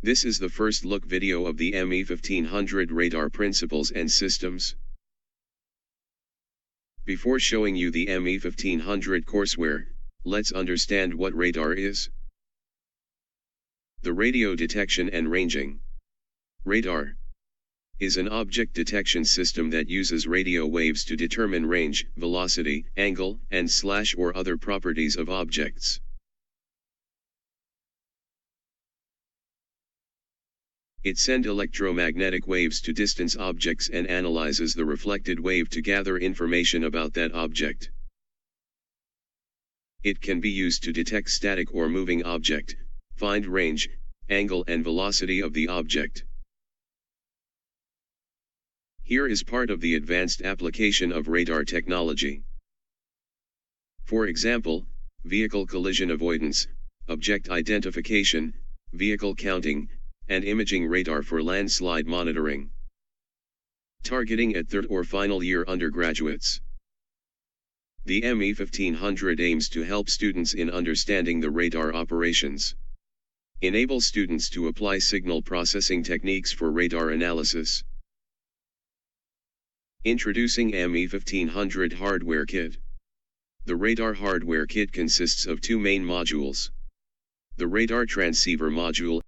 This is the first look video of the ME1500 radar principles and systems. Before showing you the ME1500 courseware, let's understand what radar is. The radio detection and ranging. Radar is an object detection system that uses radio waves to determine range, velocity, angle, and slash or other properties of objects. It sends electromagnetic waves to distant objects and analyzes the reflected wave to gather information about that object. It can be used to detect static or moving object, find range, angle and velocity of the object. Here is part of the advanced application of radar technology. For example, vehicle collision avoidance, object identification, vehicle counting, and imaging radar for landslide monitoring. Targeting at third or final year undergraduates. The ME1500 aims to help students in understanding the radar operations. Enable students to apply signal processing techniques for radar analysis. Introducing ME1500 Hardware Kit. The radar hardware kit consists of two main modules. The radar transceiver module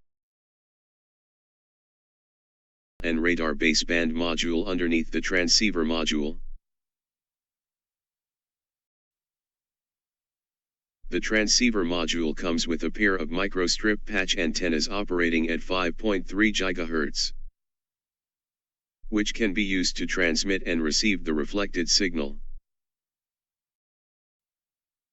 and radar baseband module underneath the transceiver module. The transceiver module comes with a pair of microstrip patch antennas operating at 5.3 GHz, which can be used to transmit and receive the reflected signal.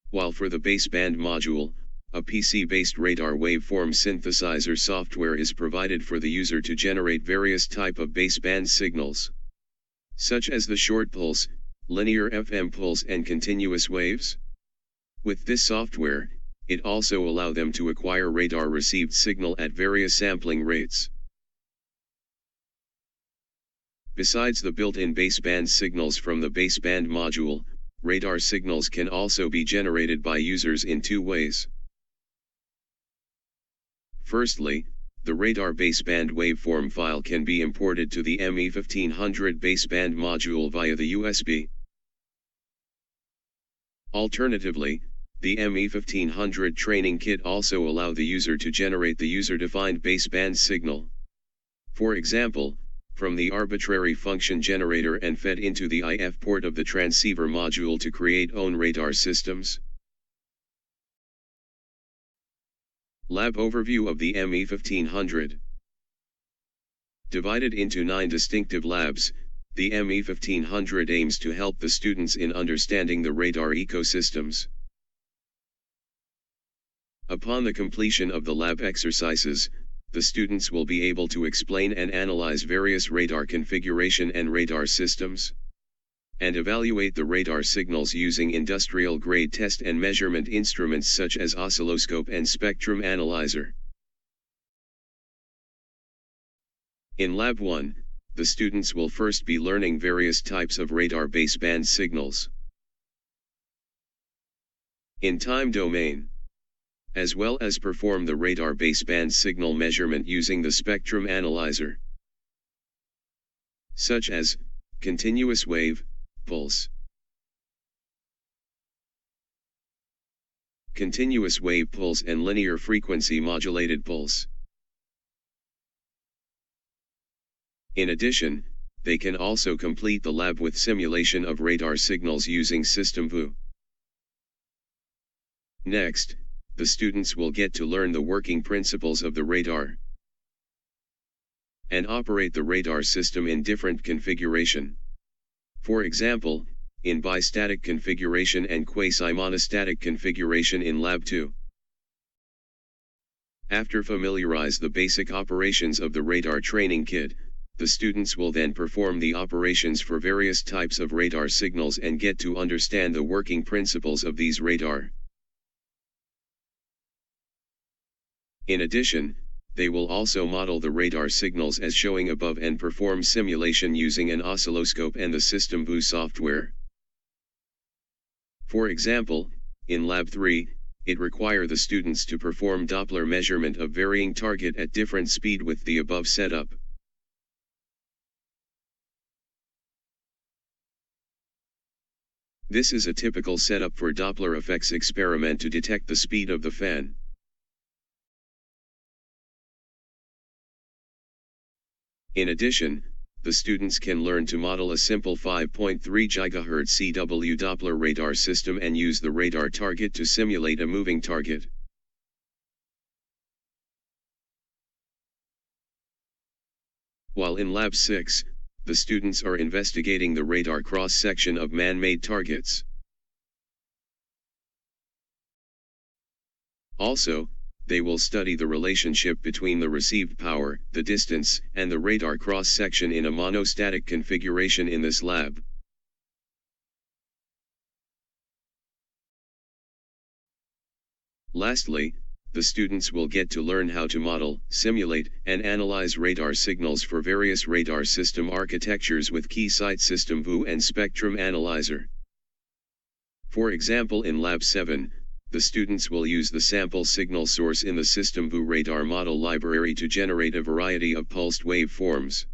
While for the baseband module, a PC-based radar waveform synthesizer software is provided for the user to generate various type of baseband signals, such as the short pulse, linear FM pulse and continuous waves. With this software, it also allows them to acquire radar received signal at various sampling rates. Besides the built-in baseband signals from the baseband module, radar signals can also be generated by users in two ways. Firstly, the radar baseband waveform file can be imported to the ME1500 baseband module via the USB. Alternatively, the ME1500 training kit also allows the user to generate the user-defined baseband signal. For example, from the arbitrary function generator and fed into the IF port of the transceiver module to create own radar systems. Lab overview of the ME1500. Divided into 9 distinctive labs, the ME1500 aims to help the students in understanding the radar ecosystems. Upon the completion of the lab exercises, the students will be able to explain and analyze various radar configuration and radar systems, and evaluate the radar signals using industrial-grade test and measurement instruments such as oscilloscope and spectrum analyzer. In Lab 1, the students will first be learning various types of radar baseband signals in time domain, as well as perform the radar baseband signal measurement using the spectrum analyzer, such as continuous wave, pulse, continuous wave pulse and linear frequency modulated pulse. In addition, they can also complete the lab with simulation of radar signals using SystemVue. Next, the students will get to learn the working principles of the radar and operate the radar system in different configuration. For example, in bistatic configuration and quasi-monostatic configuration in Lab 2. After familiarize the basic operations of the radar training kit, the students will then perform the operations for various types of radar signals and get to understand the working principles of these radar. In addition, they will also model the radar signals as showing above and perform simulation using an oscilloscope and the SystemVue software. For example, in Lab 3, it requires the students to perform Doppler measurement of varying target at different speed with the above setup. This is a typical setup for Doppler effects experiment to detect the speed of the fan. In addition, the students can learn to model a simple 5.3 GHz CW Doppler radar system and use the radar target to simulate a moving target. While in Lab 6, the students are investigating the radar cross-section of man-made targets. Also, they will study the relationship between the received power, the distance, and the radar cross-section in a monostatic configuration in this lab. Lastly, the students will get to learn how to model, simulate, and analyze radar signals for various radar system architectures with Keysight SystemVue and Spectrum Analyzer. For example, in Lab 7, the students will use the sample signal source in the SystemVue radar model library to generate a variety of pulsed waveforms.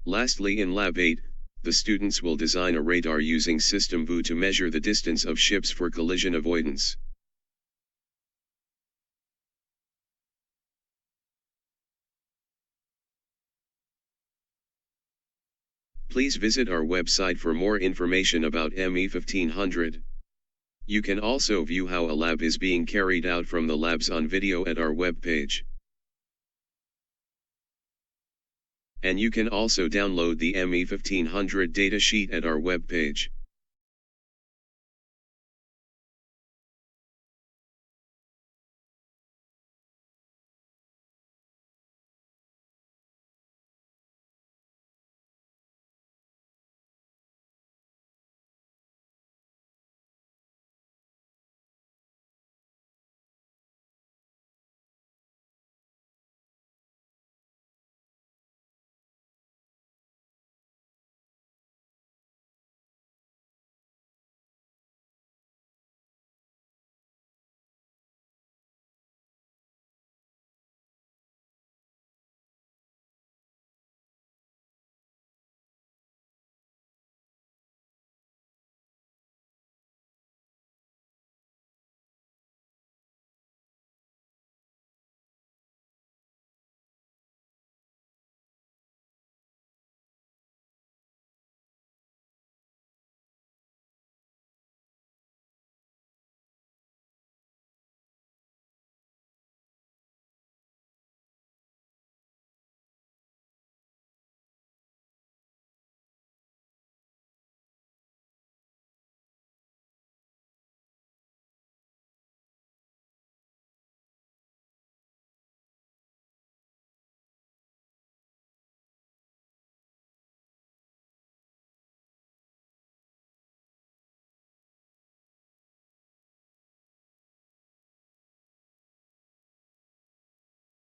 Lastly, in Lab 8, the students will design a radar using SystemVue to measure the distance of ships for collision avoidance. Please visit our website for more information about ME1500. You can also view how a lab is being carried out from the labs on video at our webpage. And you can also download the ME1500 datasheet at our webpage.